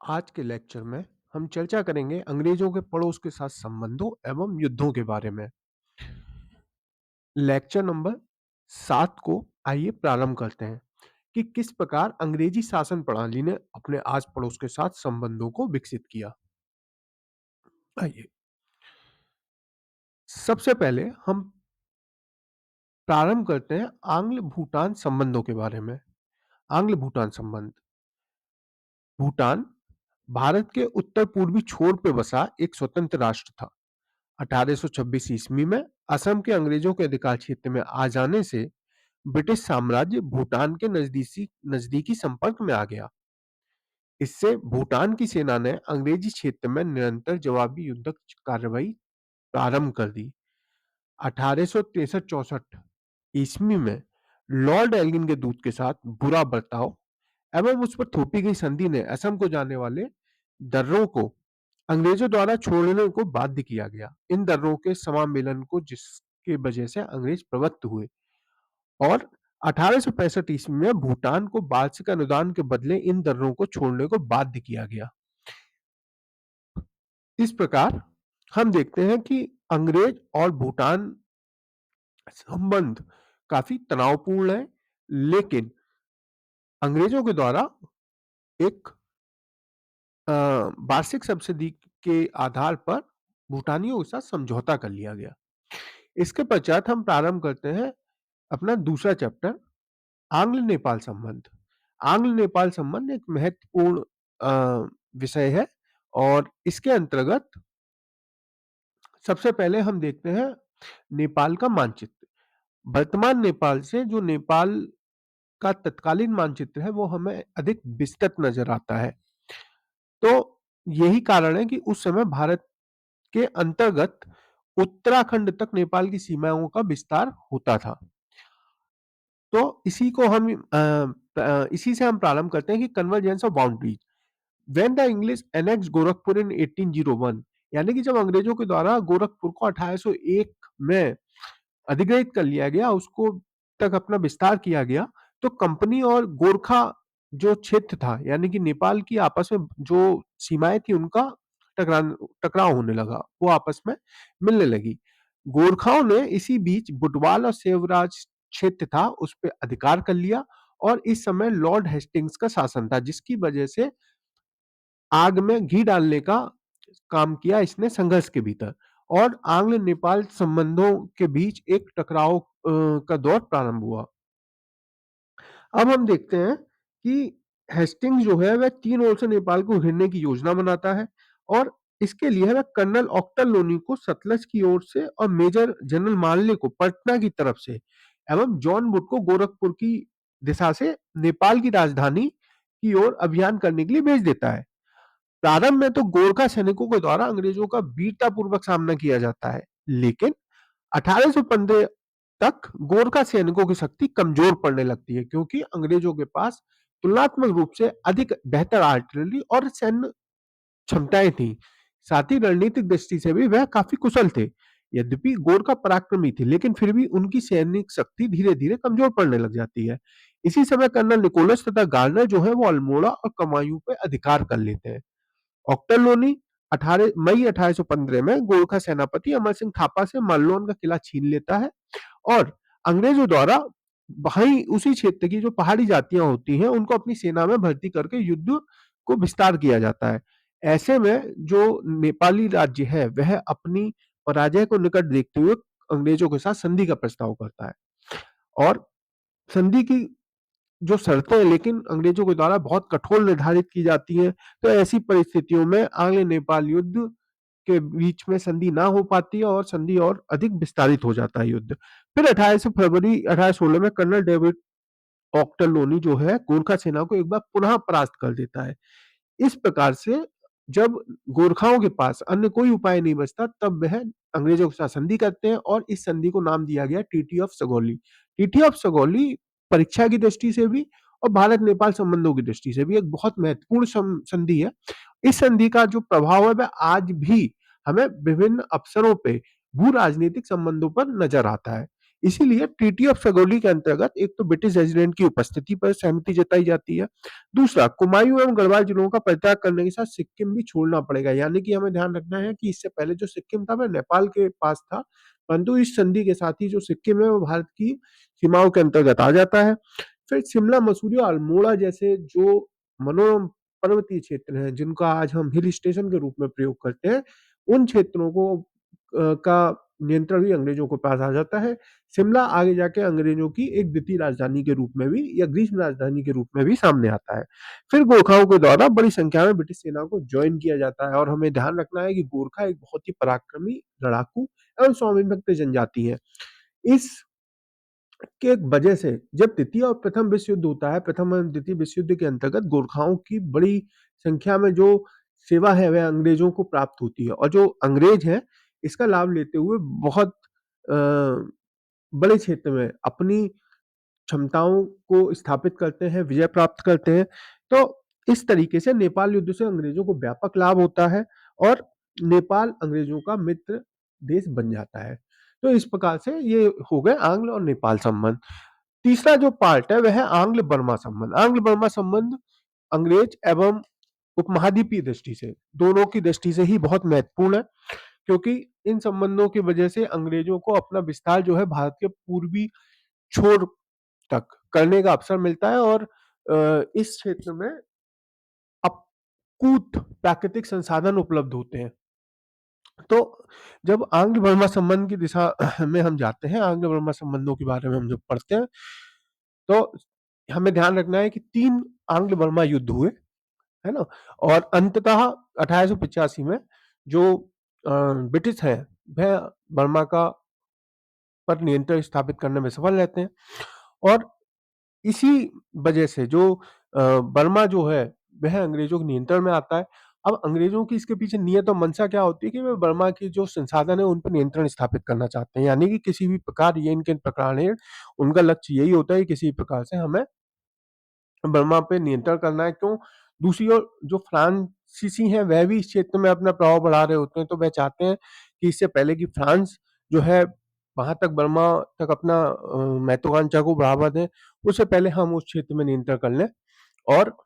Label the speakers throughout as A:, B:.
A: आज के लेक्चर में हम चर्चा करेंगे अंग्रेजों के पड़ोस के साथ संबंधों एवं युद्धों के बारे में। लेक्चर नंबर 7 को आइए प्रारंभ करते हैं कि किस प्रकार अंग्रेजी शासन प्रणाली ने अपने आस पड़ोस के साथ संबंधों को विकसित किया। आइए सबसे पहले हम प्रारंभ करते हैं आंग्ल भूटान संबंधों के बारे में। आंग्ल भूटान संबंध। भूटान भारत के उत्तर पूर्वी छोर पर बसा एक स्वतंत्र राष्ट्र था। 1826 ईस्वी में असम के अंग्रेजों के अधिकार क्षेत्र में आ जाने से ब्रिटिश साम्राज्य भूटान के नजदीकी संपर्क में आ गया। इससे भूटान की सेना ने अंग्रेजी क्षेत्र में निरंतर जवाबी युद्धक कार्रवाई प्रारंभ कर दी। 1863-64 ईस्वी में लॉर्ड एल्गिन के दूत के साथ बुरा बर्ताव एवं उस पर थोपी गई संधि ने असम को जाने वाले दर्रों को अंग्रेजों द्वारा छोड़ने को बाध्य किया गया। इन दर्रों के समामेलन को जिसके वजह से अंग्रेज प्रवृत्त हुए और 1865 ईस्वी में भूटान को वार्षिक अनुदान के बदले इन दर्रों को छोड़ने को बाध्य किया गया। इस प्रकार हम देखते हैं कि अंग्रेज और भूटान संबंध काफी तनावपूर्ण है, लेकिन अंग्रेजों के द्वारा एक वार्षिक सब्सिडी के आधार पर भूटानियों के साथ समझौता कर लिया गया। इसके पश्चात हम प्रारंभ करते हैं अपना दूसरा चैप्टर आंग्ल नेपाल संबंध। आंग्ल नेपाल संबंध एक महत्वपूर्ण विषय है और इसके अंतर्गत सबसे पहले हम देखते हैं नेपाल का मानचित्र। वर्तमान नेपाल से जो नेपाल का तत्कालीन मानचित्र है वो हमें अधिक विस्तृत नजर आता है। तो यही कारण है कि उस समय भारत के अंतर्गत उत्तराखंड तक नेपाल की सीमाओं का विस्तार होता था। तो इसी से हम प्रारंभ करते हैं कि convergence of boundaries. When the English annex Gorakhpur in 1801, यानी कि जब अंग्रेजों के द्वारा गोरखपुर को 1801 में अधिग्रहित कर लिया गया, उसको तक अपना विस्तार किया गया, तो कंपनी और गोरखा जो क्षेत्र था यानी कि नेपाल की आपस में जो सीमाएं थी उनका टकराव होने लगा, वो आपस में मिलने लगी। गोरखाओं ने इसी बीच बुटवाल और सेवराज क्षेत्र था उस पर अधिकार कर लिया और इस समय लॉर्ड हेस्टिंग्स का शासन था, जिसकी वजह से आग में घी डालने का काम किया इसने संघर्ष के भीतर और आंग्ल नेपाल संबंधों के बीच एक टकराव का दौर प्रारंभ हुआ। अब हम देखते हैं कि हेस्टिंग्स जो है वह तीन ओर से नेपाल को घेरने की योजना बनाता है और इसके लिए वह कर्नल ऑक्टर लोनी को सतलज की ओर से और मेजर जनरल मानले को पटना की तरफ से एवं जॉन वुड को गोरखपुर की दिशा से नेपाल की राजधानी की ओर अभियान करने के लिए भेज देता है। प्रारंभ में तो गोरखा सैनिकों के द्वारा अंग्रेजों का वीरतापूर्वक सामना किया जाता है, लेकिन 1815 तक गोरखा सैनिकों की शक्ति कमजोर पड़ने लगती है क्योंकि अंग्रेजों के पास तुलनात्मक रूप से अधिक बेहतर आर्टिलरी और सैन्य क्षमताएं थी। साथ ही रणनीतिक दृष्टि से भी वह काफी कुशल थे। यद्यपि गोरखा पराक्रमी थे, लेकिन फिर भी उनकी सैनिक शक्ति धीरे धीरे कमजोर पड़ने लग जाती है। इसी समय कर्नल निकोलस तथा गार्नर जो है वो अल्मोड़ा और कमायूं पे अधिकार कर लेते हैं। ऑक्टरलोनी 18 मई 1815 में गोरखा सेनापति अमर सिंह थापा से मालवन का किला छीन लेता है और अंग्रेजों द्वारा वहीं उसी क्षेत्र की जो पहाड़ी जातियां होती हैं उनको अपनी सेना में भर्ती करके युद्ध को विस्तार किया जाता है। ऐसे में जो नेपाली राज्य है वह अपनी पराजय को निकट देखते हुए अंग्रेजों के साथ संधि का प्रस्ताव करता है और संधि की जो शर्तें हैं लेकिन अंग्रेजों के द्वारा बहुत कठोर निर्धारित की जाती हैं। तो ऐसी परिस्थितियों में आंग्ल नेपाल युद्ध के बीच में संधि ना हो पाती है और संधि और अधिक विस्तारित हो जाता है युद्ध। फिर 28 फरवरी 1816 में कर्नल डेविड ऑक्टरलोनी जो है गोरखा सेना को एक बार पुनः परास्त कर देता है। इस प्रकार से जब गोरखाओं के पास अन्य कोई उपाय नहीं बचता तब वह अंग्रेजों के साथ संधि करते हैं और इस संधि को नाम दिया गया treaty of Sugauli. Treaty of Sugauli परीक्षा की दृष्टि से भी और भारत नेपाल संबंधों की दृष्टि से भी एक बहुत महत्वपूर्ण संधि है। इस संधि का जो प्रभाव है वह आज भी हमें विभिन्न अवसरों पे भू राजनीतिक संबंधों पर नजर आता है। इसीलिए ट्रीटी ऑफ सगोली के अंतर्गत एक तो ब्रिटिश रेजिडेंट की उपस्थिति पर सहमति जताई जाती है। दूसरा, कुमायूं एवं गढ़वाल जिलों का परित्याग करने के साथ सिक्किम भी छोड़ना पड़ेगा, यानी कि हमें ध्यान रखना है कि इससे पहले जो सिक्किम था वह नेपाल के पास था, परंतु इस संधि के साथ ही जो सिक्किम है वो भारत की सीमाओं के अंतर्गत आ जाता है। फिर शिमला, मसूरी और अल्मोड़ा जैसे जो मनोरम पर्वतीय क्षेत्र हैं, जिनका आज हम हिल स्टेशन के रूप में प्रयोग करते हैं, उन क्षेत्रों को का नियंत्रण भी अंग्रेजों के पास आ जाता है। शिमला आगे जाके अंग्रेजों की एक द्वितीय राजधानी के रूप में भी या ग्रीष्म राजधानी के रूप में भी सामने आता है। फिर गोरखाओं के द्वारा बड़ी संख्या में ब्रिटिश सेना को ज्वाइन किया जाता है, और हमें ध्यान रखना है कि गोरखा एक बहुत ही पराक्रमी, लड़ाकू एवं स्वाभिभक्त जनजाति है। इस के एक वजह से जब द्वितीय और प्रथम विश्व युद्ध होता है, प्रथम और द्वितीय विश्व युद्ध के अंतर्गत गोरखाओं की बड़ी संख्या में जो सेवा है वह अंग्रेजों को प्राप्त होती है, और जो अंग्रेज हैं इसका लाभ लेते हुए बहुत बड़े क्षेत्र में अपनी क्षमताओं को स्थापित करते हैं, विजय प्राप्त करते हैं। तो इस तरीके से नेपाल युद्ध से अंग्रेजों को व्यापक लाभ होता है, और नेपाल अंग्रेजों का मित्र देश बन जाता है। तो इस प्रकार से ये हो गए आंग्ल और नेपाल संबंध। तीसरा जो पार्ट है वह है आंग्ल बर्मा संबंध। आंग्ल बर्मा संबंध अंग्रेज एवं उपमहाद्वीपीय दृष्टि से, दोनों की दृष्टि से ही बहुत महत्वपूर्ण है, क्योंकि इन संबंधों की वजह से अंग्रेजों को अपना विस्तार जो है भारत के पूर्वी छोर तक करने का अवसर मिलता है, और इस क्षेत्र में अकूत प्राकृतिक संसाधन उपलब्ध होते हैं। तो जब आंग्ल बर्मा संबंध की दिशा में हम जाते हैं, आंग्ल बर्मा संबंधों के बारे में हम जब पढ़ते हैं, तो हमें ध्यान रखना है कि 3 आंग्ल बर्मा युद्ध हुए, है ना? और अंततः 1885 में जो ब्रिटिश है वह बर्मा का पर नियंत्रण स्थापित करने में सफल रहते हैं, और इसी वजह से जो बर्मा जो है वह अंग्रेजों के नियंत्रण में आता है। अब अंग्रेजों की इसके पीछे नियत और मंशा क्या होती है कि वे बर्मा की जो संसाधन है उन पर नियंत्रण स्थापित करना चाहते हैं, यानी कि किसी भी प्रकार ये इनके प्रकार है, उनका लक्ष्य यही होता है कि किसी प्रकार से हमें बर्मा पे नियंत्रण करना है। क्यों? दूसरी ओर जो फ्रांसीसी हैं वह भी इस क्षेत्र में अपना प्रभाव बढ़ा रहे होते हैं, तो वह चाहते हैं कि इससे पहले कि फ्रांस जो है वहां तक बर्मा तक अपना महत्वाकांक्षा को बढ़ावा दें, उससे पहले हम उस क्षेत्र में नियंत्रण कर लें, और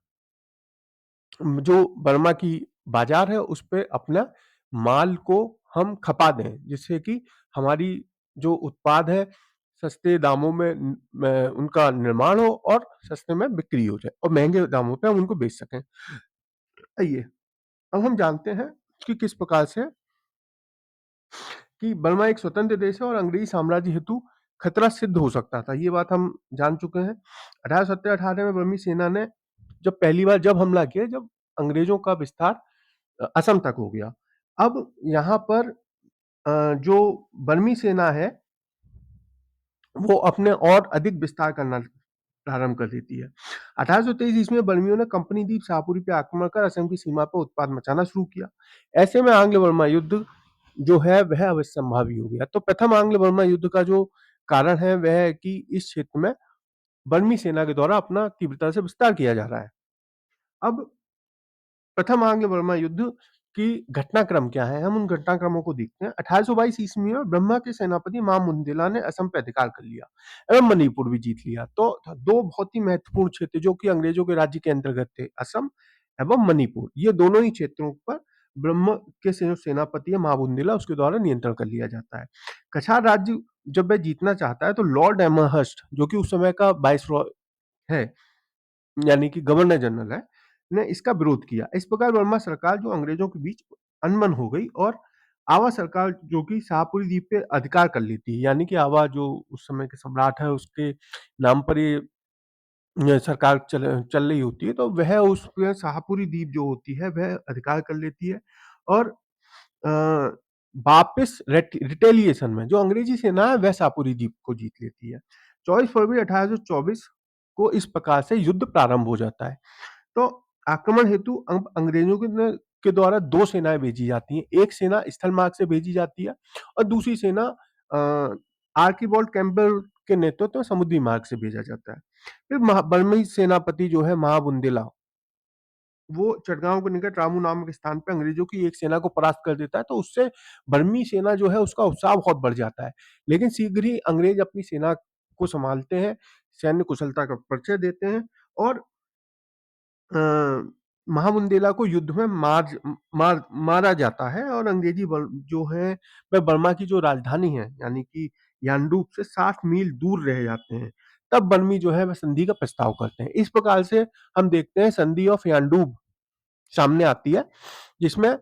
A: जो बर्मा की बाजार है उस पे अपना माल को हम खपा दें, जिससे कि हमारी जो उत्पाद है सस्ते दामों में उनका निर्माण हो और सस्ते में बिक्री हो जाए, और महंगे दामों पे हम उनको बेच सकें। आइए अब हम जानते हैं कि किस प्रकार से कि बर्मा एक स्वतंत्र देश है और अंग्रेजी साम्राज्य हेतु खतरा सिद्ध हो सकता था। ये बात हम जान चुके हैं। 1817-18 में बर्मी सेना ने जब पहली बार जब हमला किया, जब अंग्रेजों का विस्तार असम तक हो गया। अब यहाँ पर जो बर्मी सेना है वो अपने और अधिक विस्तार करना प्रारंभ कर देती है। 1823 ईस्वी में बर्मियों ने कंपनी द्वीप शाहपुरी पे आक्रमण कर असम की सीमा पर उत्पात मचाना शुरू किया। ऐसे में आंग्ल बर्मा युद्ध जो है वह अवश्यंभावी हो गया। तो प्रथम आंग्ल बर्मा युद्ध का जो कारण है वह है कि इस क्षेत्र में बर्मी सेना के द्वारा अपना तीव्रता से विस्तार किया जा रहा है। अब प्रथम आंग्ल बर्मा युद्ध की घटनाक्रम क्या है, हम उन घटनाक्रमों को देखते हैं। 1822 ईस्वी में ब्रह्मा के सेनापति मां मुंदेला ने असम पर अधिकार कर लिया एवं मणिपुर भी जीत लिया। तो दो बहुत ही महत्वपूर्ण क्षेत्र जो कि अंग्रेजों के राज्य के अंतर्गत थे, असम एवं मणिपुर, ये दोनों ही क्षेत्रों पर ब्रह्म के सेनापति मां बुंदेला उसके द्वारा नियंत्रण कर लिया जाता है। कछार राज्य जब वह जीतना चाहता है तो लॉर्ड एमहर्स्ट जो कि उस समय का वाइसरॉय है, यानी कि गवर्नर जनरल है, ने इसका विरोध किया। इस प्रकार बर्मा सरकार जो अंग्रेजों के बीच अनबन हो गई, और आवा सरकार जो कि शाहपुरी द्वीप पे अधिकार कर लेती है, यानी कि आवा जो उस समय के सम्राट है उसके नाम पर ये सरकार चल रही होती है, तो वह उस पे शाहपुरी द्वीप जो होती है वह अधिकार कर लेती है, और वापस रिटेलिएशन में जो अंग्रेजी सेना है वह शाहपुरी द्वीप को जीत लेती है। 24 फरवरी 1824 को इस प्रकार से युद्ध प्रारंभ हो जाता है। तो आक्रमण हेतु अंग्रेजों के द्वारा दो सेनाएं भेजी जाती हैं। एक सेना स्थल मार्ग से भेजी जाती है, और दूसरी सेना आर्कीबॉल्ड कैंपबेल के नेतृत्व में समुद्री मार्ग से भेजा जाता है। फिर बर्मी सेनापति जो है महाबुंदेला वो चटगांव के निकट रामू नामक स्थान पे अंग्रेजों की एक सेना को परास्त कर देता है, तो उससे बर्मी सेना जो है उसका उत्साह बहुत बढ़ जाता है। लेकिन शीघ्र ही अंग्रेज अपनी सेना को संभालते हैं, सैन्य कुशलता का परिचय देते हैं और महामुंदेला को युद्ध में मारा जाता है और अंग्रेजी बल जो है वह बर्मा की जो राजधानी है यानी कि यानडूब से 60 मील दूर रह जाते हैं। तब बर्मी जो है वह संधि का प्रस्ताव करते हैं। इस प्रकार से हम देखते हैं संधि ऑफ यानडूब सामने आती है, जिसमें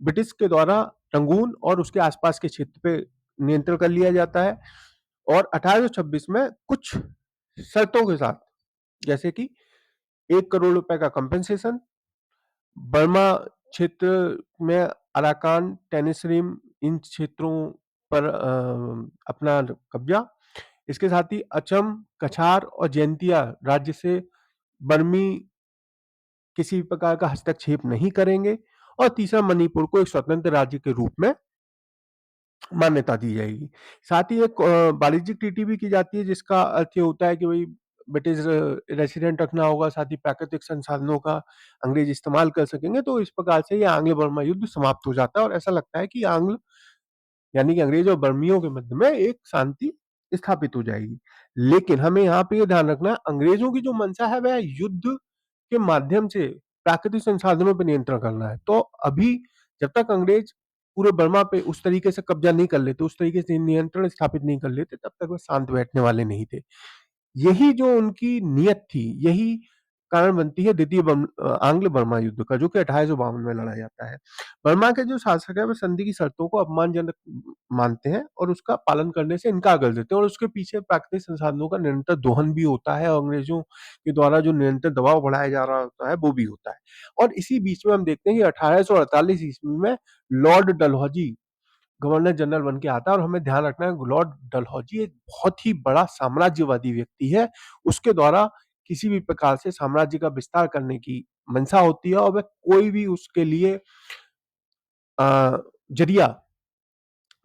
A: ब्रिटिश के द्वारा रंगून और उसके आसपास के क्षेत्र पे नियंत्रण कर लिया जाता है और 1826 में कुछ शर्तों के साथ, जैसे कि 1 करोड़ रुपए का कंपेंसेशन, बर्मा क्षेत्र में अराकान, टेनिसरीम इन क्षेत्रों पर अपना कब्जा, इसके साथ ही अचम, कछार और जैंतिया राज्य से बर्मी किसी भी प्रकार का हस्तक्षेप नहीं करेंगे और तीसरा मणिपुर को एक स्वतंत्र राज्य के रूप में मान्यता दी जाएगी। साथ ही एक वाणिज्यिक ट्रीटी भी की जाती है जिसका अर्थ ये होता है कि भाई ब्रिटिश रेसिडेंट रखना होगा, साथ ही प्राकृतिक संसाधनों का अंग्रेज इस्तेमाल कर सकेंगे। तो इस प्रकार से ये आंग्ल बर्मा युद्ध समाप्त हो जाता है और ऐसा लगता है कि आंग्ल यानी कि अंग्रेज और बर्मियों के मध्य में एक शांति स्थापित हो जाएगी। लेकिन हमें यहाँ पे ये ध्यान रखना है, अंग्रेजों की जो मंशा है वह युद्ध के माध्यम से प्राकृतिक संसाधनों पर नियंत्रण करना है। तो अभी जब तक अंग्रेज पूरे बर्मा पे उस तरीके से कब्जा नहीं कर लेते, उस तरीके से नियंत्रण स्थापित नहीं कर लेते, तब तक वो शांत बैठने वाले नहीं थे। यही जो उनकी नीयत थी, यही कारण बनती है द्वितीय आंग्ल बर्मा युद्ध का, जो कि 1852 में लड़ा जाता है। बर्मा के जो शासक है वह संधि की शर्तों को अपमानजनक मानते हैं और उसका पालन करने से इनकार कर देते हैं और उसके पीछे प्राकृतिक संसाधनों का निरंतर दोहन भी होता है और अंग्रेजों के द्वारा जो निरंतर दबाव बढ़ाया जा रहा होता है वो भी होता है। और इसी बीच में हम देखते हैं कि 1848 ईस्वी में लॉर्ड डलहौजी गवर्नर जनरल बन के आता है और हमें ध्यान रखना है लॉर्ड डलहौजी एक बहुत ही बड़ा साम्राज्यवादी व्यक्ति है। उसके द्वारा किसी भी प्रकार से साम्राज्य का विस्तार करने की मंशा होती है और वह कोई भी उसके लिए जरिया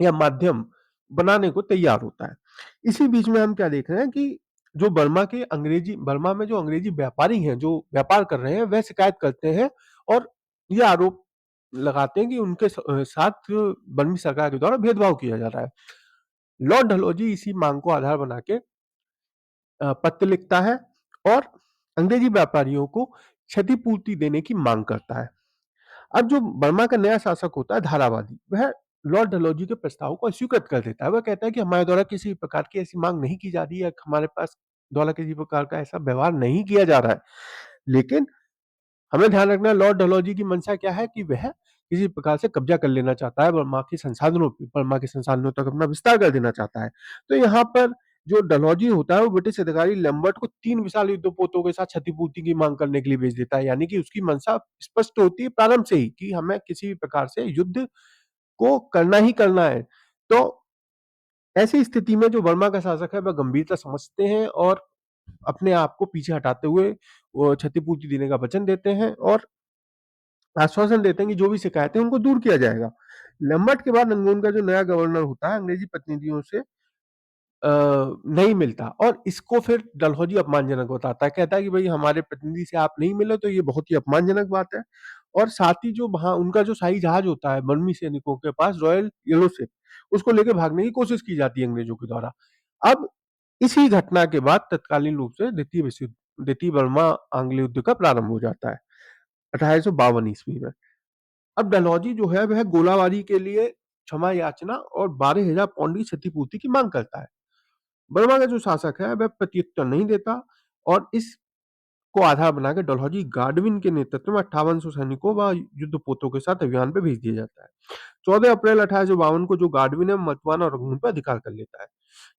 A: या माध्यम बनाने को तैयार होता है। इसी बीच में हम क्या देख रहे हैं कि जो बर्मा में जो अंग्रेजी व्यापारी हैं, जो व्यापार कर रहे हैं, वह शिकायत करते हैं और ये आरोप लगाते हैं कि उनके साथ बर्मी सरकार के द्वारा भेदभाव किया जा रहा है। लॉर्ड डलहौजी इसी मांग को आधार बना के पत्र लिखता है और अंग्रेजी व्यापारियों को क्षतिपूर्ति देने की मांग करता है। अब जो बर्मा का नया शासक होता है धारावादी, वह लॉर्ड डलहौजी के प्रस्ताव को अस्वीकृत कर देता है। वह कहता है कि हमारे द्वारा किसी भी प्रकार की ऐसी मांग नहीं की जा रही है, हमारे पास द्वारा किसी प्रकार का ऐसा व्यवहार नहीं किया जा रहा है। लेकिन हमें ध्यान रखना है लॉर्ड डलहौजी की मंशा क्या है कि वह किसी प्रकार से कब्जा कर लेना चाहता है बर्मा के संसाधनों तक अपना विस्तार कर देना चाहता है। तो यहाँ पर जो डलहौजी होता है वो ब्रिटिश अधिकारी लैम्बर्ट को 3 विशाल युद्धपोतों के साथ क्षतिपूर्ति की मांग करने के लिए भेज देता है। यानी कि उसकी मंशा स्पष्ट होती है प्रारंभ से ही कि हमें किसी भी प्रकार से युद्ध को करना ही करना है। तो ऐसी स्थिति में जो बर्मा का शासक है वह गंभीरता समझते हैं और अपने आप को पीछे हटाते हुए वो क्षतिपूर्ति देने का वचन देते हैं और आश्वासन देते हैं कि जो भी शिकायतें उनको दूर किया जाएगा। लंबट के बाद रंगून का जो नया गवर्नर होता है अंग्रेजी प्रतिनिधियों से नहीं मिलता और इसको फिर डलहौजी अपमानजनक बताता है। कहता है कि भाई हमारे प्रतिनिधि से आप नहीं मिले तो ये बहुत ही अपमानजनक बात है। और साथ ही जो वहां उनका जो शाही जहाज होता है बर्मी सैनिकों के पास रॉयल येलो शिप, उसको लेकर भागने की कोशिश की जाती है अंग्रेजों के द्वारा। अब इसी घटना के बाद तत्कालीन रूप से द्वितीय बर्मा आंग्ल युद्ध का प्रारंभ हो जाता है 1852 ईस्वी में। अब डलहौजी जो है वह गोलाबारी के लिए क्षमा याचना और 12,000 पाउंड की क्षतिपूर्ति की मांग करता है। बर्मा का जो शासक है वह प्रत्युत्तर नहीं देता और इसको आधार बनाकर डलहौजी गाडविन के नेतृत्व में 5800 सैनिकों व युद्धपोतों के साथ अभियान पे भेज दिया जाता है। 14 अप्रैल 1852 को जो गाडविन है मतवाना और रंगून पर अधिकार कर लेता है।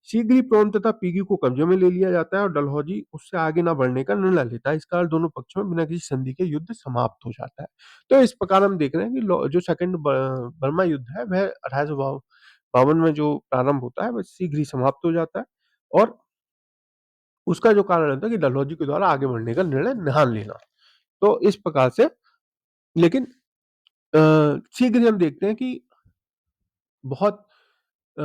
A: शीघ्र ही प्रोम तथा पीगी को कब्जे में ले लिया जाता है और डलहौजी उससे आगे न बढ़ने का निर्णय लेता है। इस कारण दोनों पक्षों में बिना किसी संधि के युद्ध समाप्त हो जाता है। तो इस प्रकार हम देख रहे हैं कि जो सेकंड बर्मा युद्ध है वह 1852 में जो प्रारंभ होता है वह शीघ्र ही समाप्त हो जाता है और उसका जो कारण रहता है कि डलहौजी के द्वारा आगे बढ़ने का निर्णय न लेना। तो इस प्रकार से लेकिन शीघ्र ही हम देखते हैं कि बहुत अ,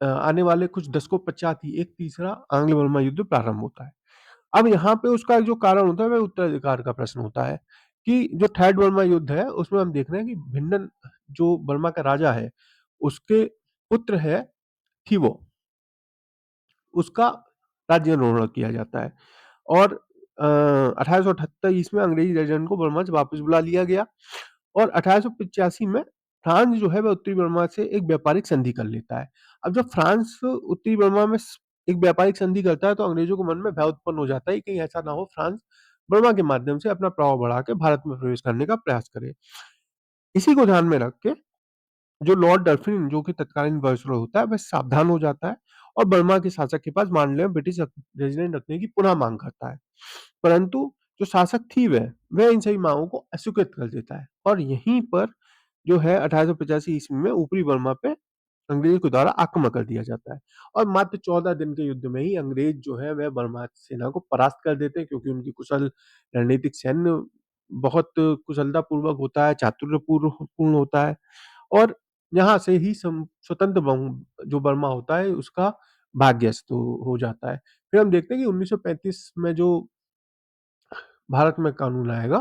A: आने वाले कुछ दशकों पश्चात ही एक तीसरा आंग्ल बर्मा युद्ध प्रारंभ होता है। अब यहाँ पे उसका जो कारण होता है वह उत्तराधिकार का प्रश्न होता है कि जो थर्ड बर्मा युद्ध है उसमें हम देख रहे हैं कि भिंडन जो बर्मा का राजा है उसके पुत्र है थीवो, उसका राज्यारोहण किया जाता है और 1878 ईस्वी में अंग्रेजी रेजिडेंट को बर्मा से वापस बुला लिया गया और 1885 में फ्रांस जो है वह उत्तरी बर्मा से एक व्यापारिक संधि कर लेता है। अब जब फ्रांस उत्तरी बर्मा में एक व्यापारिक संधि करता है तो अंग्रेजों के मन में भय उत्पन्न हो जाता है कि कहीं ऐसा ना हो फ्रांस बर्मा के माध्यम से अपना प्रभाव बढ़ा के भारत में प्रवेश करने का प्रयास करे। इसी को ध्यान में रख के जो लॉर्ड डल्फिन जो कि तत्कालीन वायसरॉय होता है वह सावधान हो जाता है और बर्मा के शासक के पास मांडले में ब्रिटिश रेजिडेंट रखने की पुनः मांग करता है, परंतु जो शासक थी वह इन सभी मांगों को अस्वीकृत कर देता है और यहीं पर जो है 1885 ईस्वी में ऊपरी बर्मा पे अंग्रेजों के द्वारा आक्रमण कर दिया जाता है और मात्र 14 दिन के युद्ध में ही अंग्रेज जो है वह बर्मा सेना को परास्त कर देते हैं क्योंकि उनकी कुशल रणनीतिक सैन्य बहुत कुशलता पूर्वक होता है, चातुर्य पूर्ण होता है और यहाँ से ही स्वतंत्र जो बर्मा होता है उसका भाग्यस्त हो जाता है। फिर हम देखते हैं कि 1935 में जो भारत में कानून आएगा,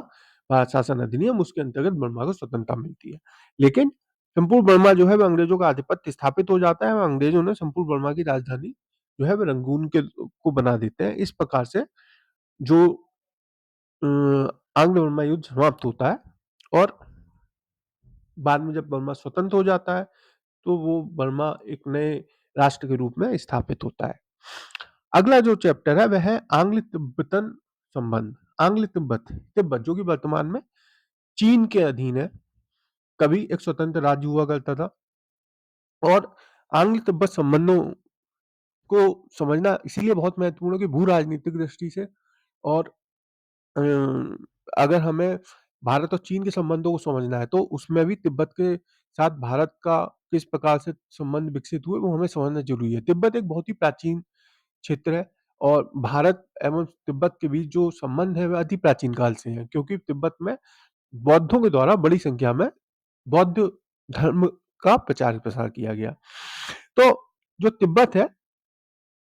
A: भारत शासन अधिनियम, उसके अंतर्गत बर्मा को स्वतंत्रता मिलती है। लेकिन संपूर्ण बर्मा जो है वह अंग्रेजों का आधिपत्य स्थापित हो जाता है और अंग्रेजों ने संपूर्ण बर्मा की राजधानी जो है वह रंगून के को बना देते हैं। इस प्रकार से जो आंग्ल बर्मा युद्ध समाप्त होता है और बाद में जब बर्मा स्वतंत्र हो जाता है तो वो बर्मा एक नए राष्ट्र के रूप में स्थापित होता है। अगला जो चैप्टर है वह है आंग्ल तिब्बतन संबंध। आंग्ल तिब्बत तिब्बत जो कि वर्तमान में चीन के अधीन है, कभी एक स्वतंत्र राज्य हुआ करता था और आंग्ल तिब्बत संबंधों को समझना इसीलिए बहुत महत्वपूर्ण है कि भू राजनीतिक दृष्टि से और अगर हमें भारत और चीन के संबंधों को समझना है तो उसमें भी तिब्बत के साथ भारत का किस प्रकार से संबंध विकसित हुए वो हमें समझना जरूरी है। तिब्बत एक बहुत ही प्राचीन क्षेत्र है और भारत एवं तिब्बत के बीच जो संबंध है वह अति प्राचीन काल से है क्योंकि तिब्बत में बौद्धों के द्वारा बड़ी संख्या में बौद्ध धर्म का प्रचार प्रसार किया गया। तो जो तिब्बत है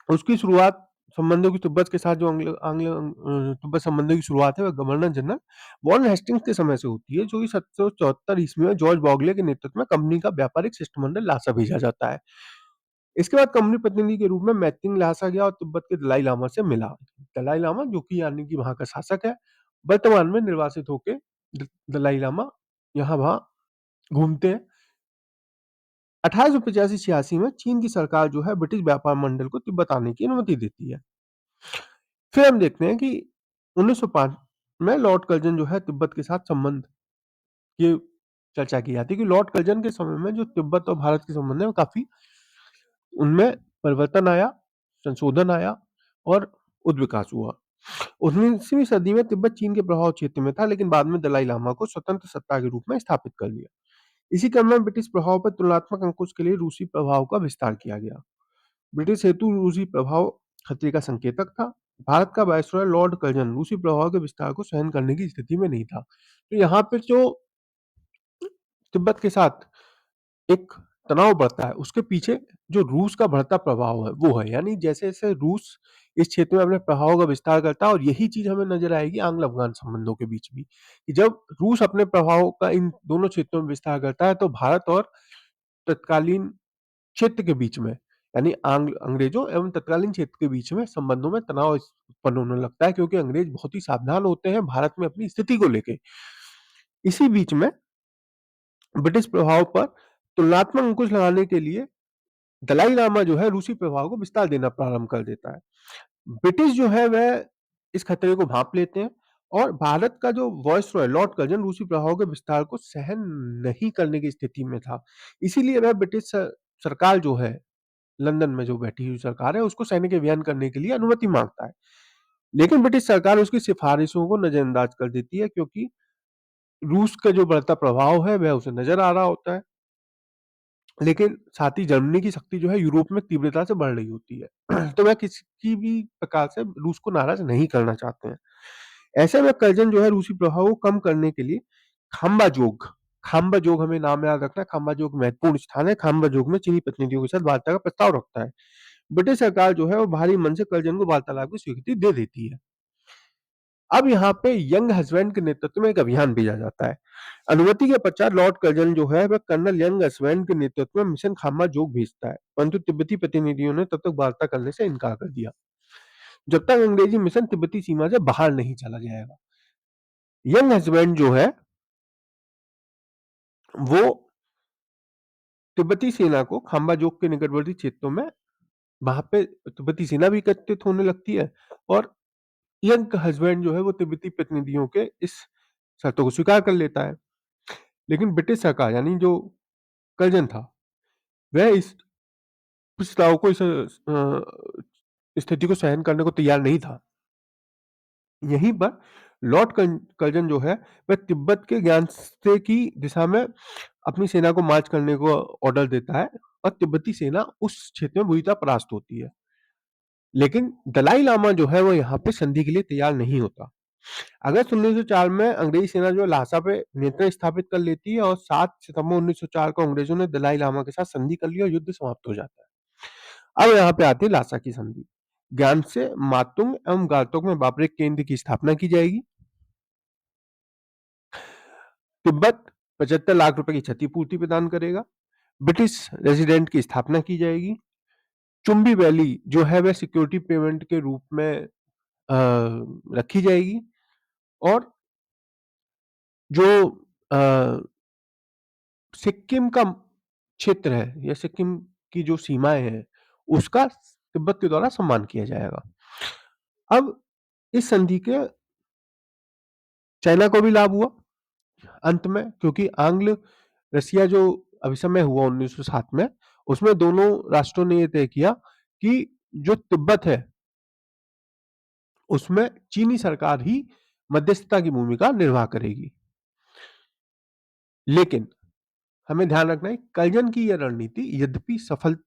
A: उसकी शुरुआत संबंधों की तिब्बत के साथ जो आंग्ल आंग्ल तिब्बत संबंधों की शुरुआत है वह गवर्नर जनरल वॉरेन हेस्टिंग्स के समय से होती है जो कि 1774 ईस्वी में जॉर्ज बॉगले के नेतृत्व में कंपनी का व्यापारिक शिष्टमंडल लासा भेजा जाता है। इसके बाद कंपनी प्रतिनिधि के रूप में मैत्तिंग लासा गया और तिब्बत के दलाई लामा से मिला। दलाई लामा जो कि यानी कि वहां का शासक है वर्तमान में निर्वासित होके दलाई लामा यहाँ वहां घूमते हैं। 1885-86 में चीन की सरकार जो है ब्रिटिश व्यापार मंडल को तिब्बत आने की अनुमति देती है। फिर हम देखते हैं कि 1905 में लॉर्ड कर्जन जो है तिब्बत के साथ संबंध की चर्चा की जाती है कि लॉर्ड कर्जन के समय में जो तिब्बत और भारत के संबंध है वो काफी उनमें परिवर्तन आया, संशोधन आया और उद्विकास हुआ। 19वीं सदी में तिब्बत चीन के प्रभाव क्षेत्र में था लेकिन बाद में दलाई लामा को स्वतंत्र सत्ता के रूप में स्थापित कर दिया। इसी क्रम में ब्रिटिश प्रभाव पर तुलनात्मक अंकुश के लिए रूसी प्रभाव का विस्तार किया गया। ब्रिटिश हेतु रूसी प्रभाव खतरे का संकेतक था। भारत का वायसरॉय लॉर्ड कर्जन रूसी प्रभाव के विस्तार को सहन करने की स्थिति में नहीं था। तो यहाँ पे जो तिब्बत के साथ एक तनाव बढ़ता है उसके पीछे जो रूस का बढ़ता प्रभाव है वो है, यानी जैसे जैसे रूस इस क्षेत्र में अपने प्रभाव का विस्तार करता है और यही चीज हमें नजर आएगी आंग्ल अफगान संबंधों के बीच भी कि जब रूस अपने प्रभाव का इन दोनों क्षेत्रों में विस्तार करता है तो भारत और तत्कालीन क्षेत्र के बीच में यानी अंग्रेजों एवं तत्कालीन क्षेत्र के बीच में संबंधों में तनाव उत्पन्न होने लगता है क्योंकि अंग्रेज बहुत ही सावधान होते हैं भारत में अपनी स्थिति को लेकर। इसी बीच में ब्रिटिश प्रभाव पर तुलनात्मक अंकुश लगाने के लिए दलाई लामा जो है रूसी प्रभाव को विस्तार देना प्रारंभ कर देता है। ब्रिटिश जो है वह इस खतरे को भांप लेते हैं और भारत का जो वॉइसरॉय लॉर्ड कर्जन रूसी प्रभाव के विस्तार को सहन नहीं करने की स्थिति में था। इसीलिए वह ब्रिटिश सरकार जो है लंदन में जो बैठी हुई सरकार है उसको सैनिक अभियान करने के लिए अनुमति मांगता है लेकिन ब्रिटिश सरकार उसकी सिफारिशों को नजरअंदाज कर देती है क्योंकि रूस का जो बढ़ता प्रभाव है वह उसे नजर आ रहा होता है लेकिन साथ ही जर्मनी की शक्ति जो है यूरोप में तीव्रता से बढ़ रही होती है तो वह किसी भी प्रकार से रूस को नाराज नहीं करना चाहते हैं। ऐसे में कर्जन जो है रूसी प्रभाव को कम करने के लिए खाम्बा जोग खाम्बा जोग हमें नाम याद रखना है। खाम्बा जोग महत्वपूर्ण स्थान है। खाम्बा जोग में चीनी प्रतिनिधियों के साथ वार्ता का प्रस्ताव रखता है। ब्रिटिश सरकार जो है वो बाहरी मन से कर्जन को वार्तालाप की स्वीकृति दे देती है। अब यहाँ पे यंग हस्बैंड के नेतृत्व में एक अभियान भेजा जाता है। अनुमति के पश्चात लॉर्ड कर्जन जो है वह कर्नल यंग हस्बैंड के नेतृत्व में मिशन खामा जोग भेजता है, परंतु तिब्बती प्रतिनिधियों ने तब तक वार्ता करने से इनकार कर दिया जब तक अंग्रेजी मिशन तिब्बती सीमा से बाहर नहीं चला जाएगा। यंग हस्बैंड जो है वो तिब्बती सेना को खाम्बा जोग के निकटवर्ती क्षेत्रों में वहां पे तिब्बती सेना भी एकत्रित होने लगती है और यंग हस्बैंड जो है वो तिब्बती प्रतिनिधियों के इस शर्तों को स्वीकार कर लेता है। लेकिन ब्रिटिश सरकार यानी जो कर्जन था वह इस प्रस्ताव को इस स्थिति को सहन करने को तैयार नहीं था। यहीं पर लॉर्ड कर्जन जो है वह तिब्बत के ज्ञान से की दिशा में अपनी सेना को मार्च करने को ऑर्डर देता है और तिब्बती सेना उस क्षेत्र में बुरी तरह परास्त होती है। लेकिन दलाई लामा जो है वो यहाँ पे संधि के लिए तैयार नहीं होता। अगस्त 1904 में अंग्रेजी सेना जो लासा पे नियंत्रण स्थापित कर लेती है और 7 सितंबर 1904 को अंग्रेजों ने दलाई लामा के साथ संधि कर ली और युद्ध समाप्त हो जाता है। अब यहाँ पे आती है लासा की संधि। ज्ञान से मातुंग एवं गारतोक में व्यापारिक केंद्र की स्थापना की जाएगी। तिब्बत 75 लाख रुपए की क्षतिपूर्ति प्रदान करेगा। ब्रिटिश रेजिडेंट की स्थापना की जाएगी। चुंबी वैली जो है वह सिक्योरिटी पेमेंट के रूप में रखी जाएगी और जो सिक्किम का क्षेत्र है या सिक्किम की जो सीमाएं हैं उसका तिब्बत के द्वारा सम्मान किया जाएगा। अब इस संधि के चाइना को भी लाभ हुआ अंत में, क्योंकि आंग्ल रसिया जो अभिसमय हुआ 1907 में उसमें दोनों राष्ट्रों ने यह तय किया कि जो तिब्बत है उसमें चीनी सरकार ही मध्यस्थता की भूमिका निर्वाह करेगी। लेकिन हमें ध्यान रखना है कर्जन की यह रणनीति यद्यपि सफल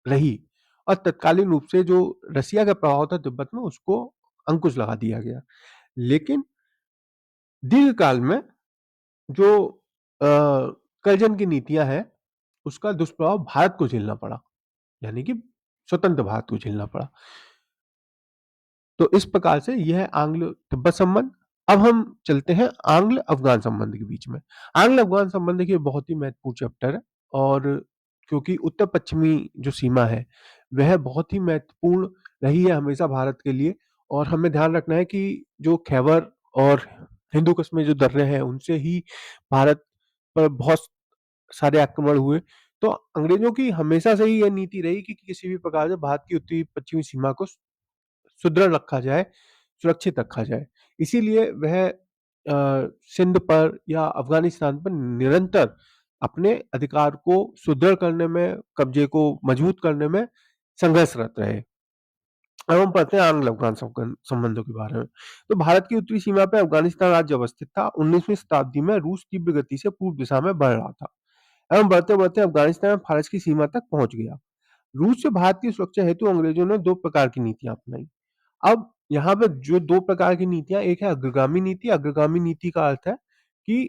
A: रही और तत्कालीन रूप से जो रसिया का प्रभाव था तिब्बत में उसको अंकुश लगा दिया गया। लेकिन दीर्घकाल में जो कर्जन की नीतियां हैं उसका दुष्प्रभाव भारत को झेलना पड़ा, यानी कि स्वतंत्र भारत को झेलना पड़ा। तो इस प्रकार से यह है आंग्ल तिब्बत संबंध। अब हम चलते हैं आंग्ल अफगान संबंध के बीच में। आंग्ल अफगान संबंध देखिए बहुत ही महत्वपूर्ण चैप्टर है और क्योंकि उत्तर पश्चिमी जो सीमा है वह बहुत ही महत्वपूर्ण रही है हमेशा भारत के लिए और हमें ध्यान रखना है कि जो खैबर और हिंदू कुश में जो दर्रे हैं उनसे ही भारत पर बहुत सारे आक्रमण हुए। तो अंग्रेजों की हमेशा से ही यह नीति रही कि किसी भी प्रकार से भारत की उत्तरी पश्चिमी सीमा को सुदृढ़ रखा जाए, सुरक्षित रखा जाए। इसीलिए वह सिंध पर या अफगानिस्तान पर निरंतर अपने अधिकार को सुदृढ़ करने में, कब्जे को मजबूत करने में संघर्षरत रहे। अब हम पढ़ते हैं आंग्ल अफगान संबंधों के बारे में। तो भारत की उत्तरी सीमा पर अफगानिस्तान राज्य अवस्थित था। 19वीं शताब्दी में रूस तीव्र गति से पूर्व दिशा में बढ़ रहा था एवं बढ़ते बढ़ते अफगानिस्तान में फारस की सीमा तक पहुंच गया। रूस से भारत की सुरक्षा हेतु अंग्रेजों ने दो प्रकार की नीतियां अपनाई। अब यहाँ पे जो दो प्रकार की नीतियां, एक है अग्रगामी नीति। अग्रगामी नीति का अर्थ है कि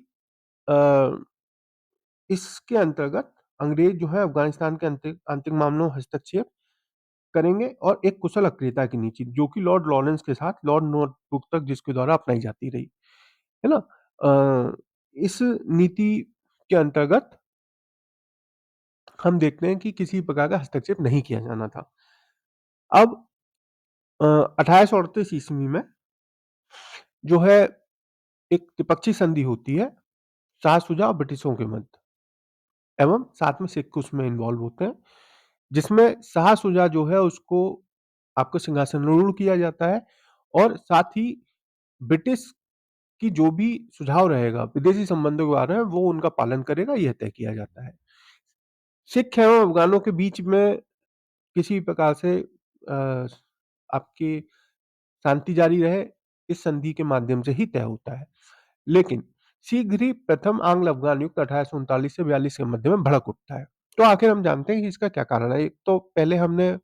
A: इसके अंतर्गत अंग्रेज जो है अफगानिस्तान के आंतरिक मामलों में हस्तक्षेप करेंगे और एक कुशल अक्रियता की नीति जो कि लॉर्ड लॉरेंस के साथ लॉर्ड नॉर्थब्रुक तक जिसके द्वारा अपनाई जाती रही है ना। इस नीति के अंतर्गत हम देखते हैं कि किसी प्रकार का हस्तक्षेप नहीं किया जाना था। अब 1838 ईस्वी में जो है एक त्रिपक्षीय संधि होती है शाह शुजा और ब्रिटिशों के मध्य एवं साथ में सिख उसमें इन्वॉल्व होते हैं, जिसमें शाह शुजा जो है उसको आपको सिंहासनारूढ़ किया जाता है और साथ ही ब्रिटिश की जो भी सुझाव रहेगा विदेशी संबंधों के बारे में वो उनका पालन करेगा, यह तय किया जाता है। सिख एवं अफगानों के बीच में किसी प्रकार से आपकी शांति जारी रहे इस संधि के माध्यम से ही तय होता है। लेकिन शीघ्र ही प्रथम आंग्ल अफगान युद्ध 1839 से 42 के मध्य में भड़क उठता है। तो आखिर हम जानते हैं कि इसका क्या कारण है। एक तो पहले हमने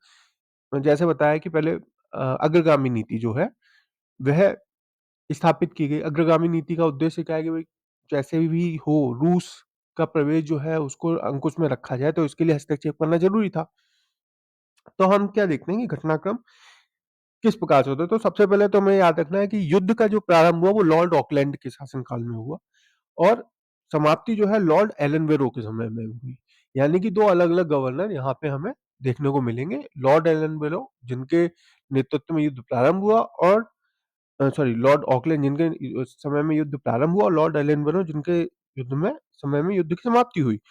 A: जैसे बताया कि पहले अग्रगामी नीति जो है वह स्थापित की गई। अग्रगामी नीति का उद्देश्य क्या है कि भाई जैसे भी हो रूस का प्रवेश जो है उसको अंकुश में रखा जाए, तो इसके लिए हस्तक्षेप करना जरूरी था। तो हम क्या देखते हैं कि घटनाक्रम किस प्रकार से होता है। तो सबसे पहले तो हमें याद रखना है कि युद्ध का जो प्रारंभ हुआ वो लॉर्ड ऑकलैंड के शासनकाल में हुआ और समाप्ति जो है लॉर्ड एलनवेरो के समय में हुई। यानी कि दो अलग अलग गवर्नर यहाँ पे हमें देखने को मिलेंगे। लॉर्ड एलनवेरो जिनके नेतृत्व में युद्ध प्रारंभ हुआ और सॉरी लॉर्ड ऑकलैंड जिनके समय में युद्ध प्रारंभ हुआ और लॉर्ड एलनवेरो जिनके युद्ध में समय में युद्ध की समाप्ति हुई।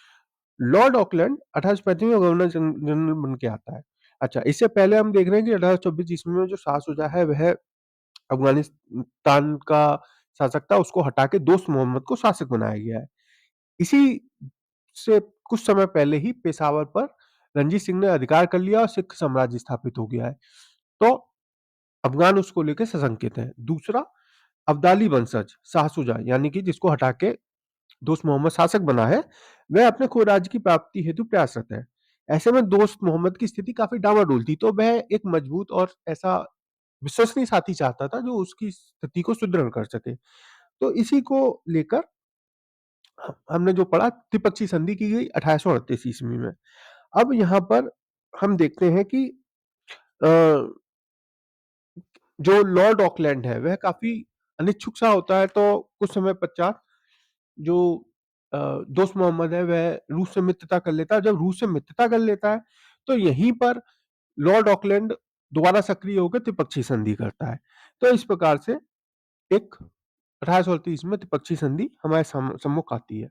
A: लॉर्ड ऑकलैंड 1835 में गवर्नर जनरल बन के आता है। अच्छा, इससे पहले हम देख रहे हैं कि 1824 ईस्वी में जो शाह शुजा है वह अफगानिस्तान का शासक था, उसको हटा के दोस्त मोहम्मद को शासक बनाया गया है। इसी से कुछ समय पहले ही पेशावर पर रणजीत सिंह ने अधिकार कर लिया और सिख साम्राज्य स्थापित हो गया है। तो अफगान उसको लेकर सशंकित है। दूसरा, अब्दाली वंशज शाह शुजा यानी कि जिसको हटा के दोस्त मोहम्मद शासक बना है, वह अपने खो राज्य की प्राप्ति हेतु प्रयासरत है। ऐसे में दोस्त मोहम्मद की स्थिति काफी डावाडोल थी, तो वह एक मजबूत और ऐसा विश्वसनीय साथी चाहता था जो उसकी स्थिति को सुदृढ़ कर सके। तो इसी को लेकर हमने जो पढ़ा त्रिपक्षीय संधि की गई 1838 ईस्वी में। अब यहाँ पर हम देखते हैं कि अ, जो लॉर्ड ऑकलैंड है वह काफी अनिच्छुक सा होता है। तो कुछ समय पश्चात जो दोस्त मोहम्मद है वह रूस से मित्रता कर लेता है। जब रूस से मित्रता कर लेता है तो यहीं पर लॉर्ड ऑकलैंड दोबारा सक्रिय होकर त्रिपक्षीय संधि करता है। तो इस प्रकार से एक 1838 में त्रिपक्षीय संधि हमारे सम्मुख आती है।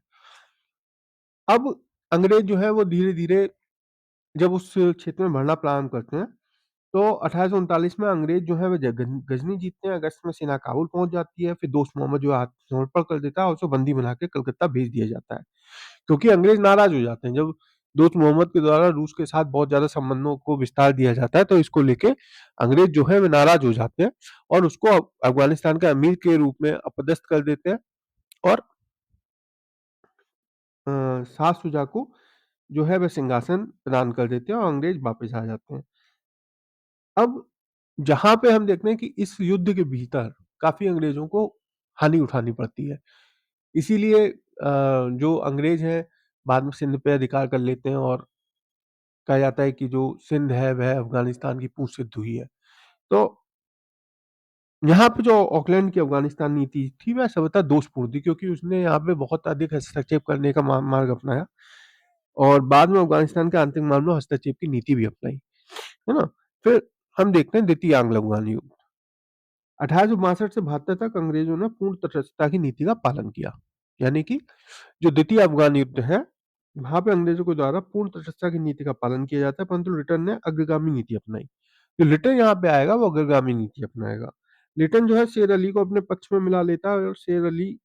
A: अब अंग्रेज जो है वो धीरे धीरे जब उस क्षेत्र में बढ़ना प्रारंभ करते हैं तो 1839 में अंग्रेज जो है वो गजनी जीतते हैं। अगस्त में सेना काबुल पहुंच जाती है। फिर दोस्त मोहम्मद जो आत्मसमर्पण कर देता है और उसको बंदी बना के कलकत्ता भेज दिया जाता है, क्योंकि अंग्रेज नाराज हो जाते हैं जब दोस्त मोहम्मद के द्वारा रूस के साथ बहुत ज्यादा संबंधों को विस्तार दिया जाता है। तो इसको लेके अंग्रेज जो है वे नाराज हो जाते हैं और उसको अफगानिस्तान के अमीर के रूप में अपदस्थ कर देते हैं और शाह शुजा को जो है वह सिंहासन प्रदान कर देते हैं और अंग्रेज वापस आ जाते हैं। अब जहां पे हम देखते हैं कि इस युद्ध के भीतर काफी अंग्रेजों को हानि उठानी पड़ती है। इसीलिए जो अंग्रेज हैं बाद में सिंध पे अधिकार कर लेते हैं और कहा जाता है कि जो सिंध है वह अफगानिस्तान की पूंछ सिद्ध हुई है। तो यहाँ पे जो ऑकलैंड की अफगानिस्तान नीति थी वह सर्वथा दोषपूर्ण थी, क्योंकि उसने यहाँ पे बहुत अधिक हस्तक्षेप करने का मार्ग अपनाया और बाद में अफगानिस्तान के आंतरिक मामलों में हस्तक्षेप की नीति भी अपनाई, है ना। फिर हम देखते हैं द्वितीय आंग्ल अफगान युद्ध। 1862 से 72 तक अंग्रेजों ने पूर्ण तटस्थता की नीति का पालन किया। यानी कि जो द्वितीय अफगान युद्ध है वहां पे अंग्रेजों के द्वारा पूर्ण तटस्थता की नीति का पालन किया जाता है, परंतु लिटन ने अग्रगामी नीति अपनाई। जो लिटन यहाँ पे आएगा वो अग्रगामी नीति अपनाएगा। लिटन जो है शेर अली को अपने पक्ष में मिला लेता है और शेर अली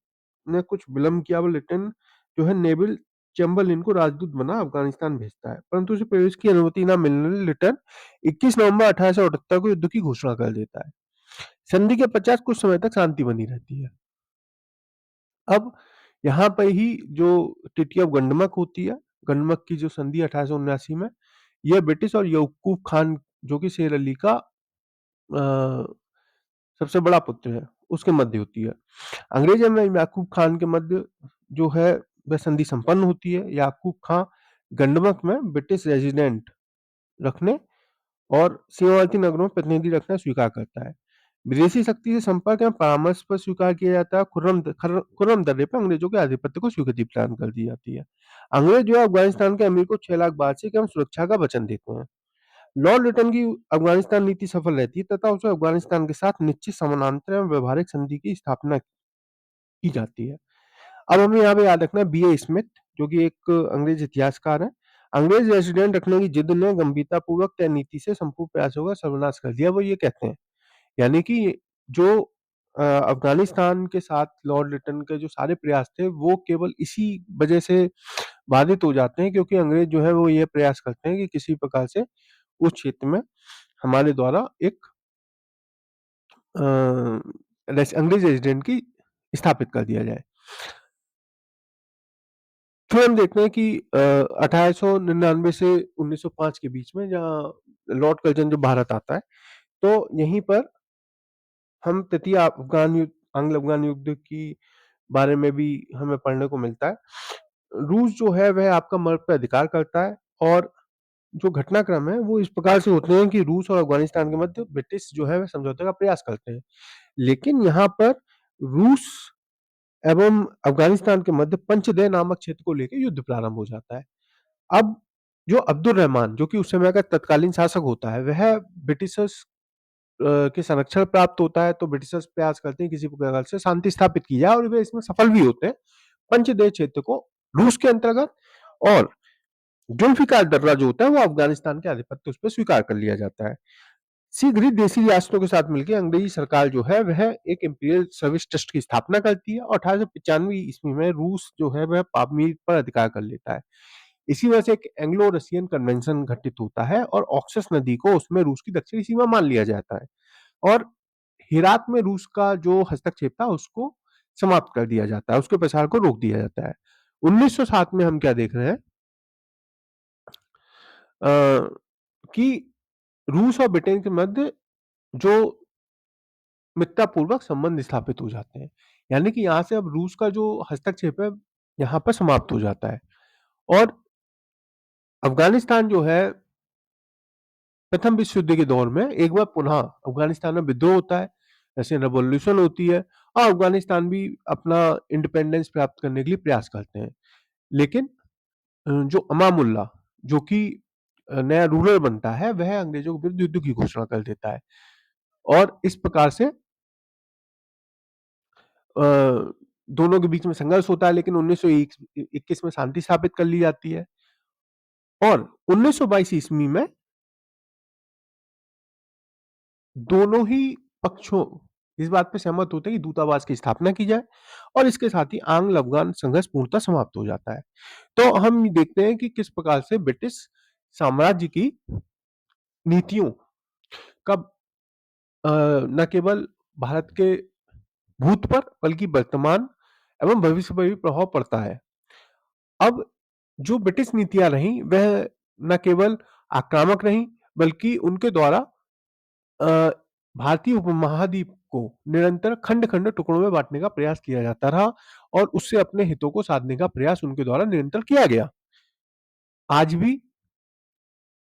A: ने कुछ विलंब किया। वो लिटन जो है नेविल चैम्बरलिन को राजदूत बना अफगानिस्तान भेजता है, परंतु उसे प्रवेश की अनुमति न मिलने लिटन 21 नवंबर 1878 को युद्ध की घोषणा कर देता है। संधि के पश्चात कुछ समय तक शांति बनी रहती है। अब यहाँ पर ही जो ट्रीटी ऑफ गंडमक होती है, गंडमक की जो संधि 1879 में, यह ब्रिटिश और यऊकूब खान जो कि शेर अली का सबसे बड़ा पुत्र है उसके मध्य होती है। अंग्रेज एवं याकूब खान के मध्य जो है वह संधि संपन्न होती है। याकूब खान गंडमक में ब्रिटिश रेजिडेंट रखने और सीमावर्ती नगरों में प्रतिनिधि रखना स्वीकार करता है। विदेशी शक्ति से संपर्क एवं परामर्श पर स्वीकार किया जाता है। खुर्रम दर्रे पर अंग्रेजों के आधिपत्य को स्वीकृति प्रदान कर दी जाती है। अंग्रेज जो है अफगानिस्तान के अमीर को 6 लाख वार्षिक एवं सुरक्षा का वचन देते हैं। लॉर्ड लिटन की अफगानिस्तान नीति सफल रहती है तथा उसे अफगानिस्तान के साथ निश्चित समानांतर एवं व्यवहारिक संधि की स्थापना की जाती है। अब हमें यहाँ पे याद रखना है बी ए स्मिथ जो कि एक अंग्रेज इतिहासकार है। अंग्रेज रेजिडेंट रखने की जिद ने गंभीरतापूर्वक तय नीति से संपूर्ण प्रयासों का सर्वनाश कर दिया। वो ये कहते हैं, यानी कि जो अफगानिस्तान के साथ लॉर्ड लिटन के जो सारे प्रयास थे वो केवल इसी वजह से बाधित हो जाते हैं क्योंकि अंग्रेज जो है वो ये प्रयास करते हैं कि किसी प्रकार से उस क्षेत्र में हमारे द्वारा एक अंग्रेज रेजिडेंट की स्थापित कर दिया जाए। फिर हम देखते हैं कि 1899 से 1905 के बीच में जहाँ लॉर्ड कर्जन जो भारत आता है, तो यहीं पर हम तृतीय अफगान युद्ध आंग्ल अफगान युद्ध की बारे में भी हमें पढ़ने को मिलता है। रूस जो है वह आपका मर्ग पे अधिकार करता है और जो घटनाक्रम है वो इस प्रकार से होते हैं कि रूस और अफगानिस्तान के मध्य ब्रिटिश जो है वह समझौते का प्रयास करते हैं, लेकिन यहाँ पर रूस एवं अफगानिस्तान के मध्य पंचदय नामक क्षेत्र को लेकर युद्ध प्रारंभ हो जाता है। अब जो अब्दुल रहमान जो कि उस समय का तत्कालीन शासक होता है वह ब्रिटिशर्स के संरक्षण प्राप्त होता है, तो ब्रिटिशर्स प्रयास करते हैं किसी प्रकार से शांति स्थापित की जाए और वे इसमें सफल भी होते हैं। पंचदेश क्षेत्र को रूस के अंतर्गत और जुल्फिकार दर्रा जो होता है वो अफगानिस्तान के आधिपत्य उस पर स्वीकार कर लिया जाता है। शीघ्र ही देसी रियासतों के साथ मिलकर अंग्रेजी सरकार जो है वह एक इंपीरियल सर्विस ट्रस्ट की स्थापना करती है और 1895 ईस्वी में रूस जो है वह पामीर पर अधिकार कर लेता है। इसी वजह से एक एंग्लो रशियन कन्वेंशन घटित होता है और ऑक्सस नदी को उसमें रूस की दक्षिणी सीमा मान लिया जाता है और हेरात में रूस का जो हस्तक्षेप था उसको समाप्त कर दिया जाता है, उसके प्रसार को रोक दिया जाता है। 1907 में हम क्या देख रहे हैं कि रूस और ब्रिटेन के मध्य जो मित्रतापूर्वक संबंध स्थापित हो जाते हैं, यानी कि यहाँ से अब रूस का जो हस्तक्षेप है यहाँ पर समाप्त हो जाता है और अफगानिस्तान जो है प्रथम विश्व युद्ध के दौर में एक बार पुनः अफगानिस्तान में विद्रोह होता है, रशियन रेवोल्यूशन होती है और अफगानिस्तान भी अपना इंडिपेंडेंस प्राप्त करने के लिए प्रयास करते हैं, लेकिन जो अमामुल्ला जो कि नया रूलर बनता है वह अंग्रेजों के विरुद्ध युद्ध की घोषणा कर देता है और इस प्रकार से दोनों के बीच में संघर्ष होता है, लेकिन 1921 में शांति स्थापित कर ली जाती है और 1922 ईस्वी में दोनों ही पक्षों इस बात पे सहमत होते हैं कि दूतावास की स्थापना की जाए और इसके साथ ही आंग्ल अफगान संघर्ष पूर्णतः समाप्त हो जाता है। तो हम देखते हैं कि किस प्रकार से ब्रिटिश साम्राज्य की नीतियों का न केवल भारत के भूत पर बल्कि वर्तमान एवं भविष्य पर भी प्रभाव पड़ता है। अब जो ब्रिटिश नीतियां रहीं वह न केवल आक्रामक रहीं बल्कि उनके द्वारा भारतीय उपमहाद्वीप को निरंतर खंड खंड टुकड़ों में बांटने का प्रयास किया जाता रहा और उससे अपने हितों को साधने का प्रयास उनके द्वारा निरंतर किया गया। आज भी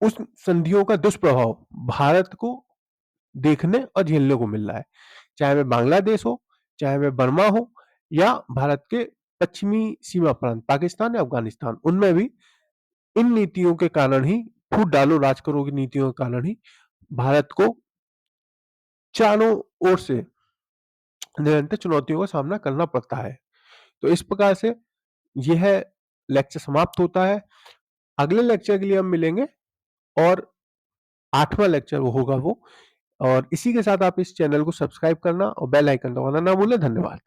A: उस संधियों का दुष्प्रभाव भारत को देखने और झेलने को मिल रहा है, चाहे वह बांग्लादेश हो, चाहे वह बर्मा हो या भारत के पश्चिमी सीमा प्रांत पाकिस्तान या अफगानिस्तान, उनमें भी इन नीतियों के कारण ही फूट डालो राज करो की नीतियों के कारण ही भारत को चारों ओर से निरंतर चुनौतियों का सामना करना पड़ता है। तो इस प्रकार से यह लेक्चर समाप्त होता है। अगले लेक्चर के लिए हम मिलेंगे और 8वां लेक्चर वो होगा वो, और इसी के साथ आप इस चैनल को सब्सक्राइब करना और बेल आइकन दबाना ना भूलें। धन्यवाद।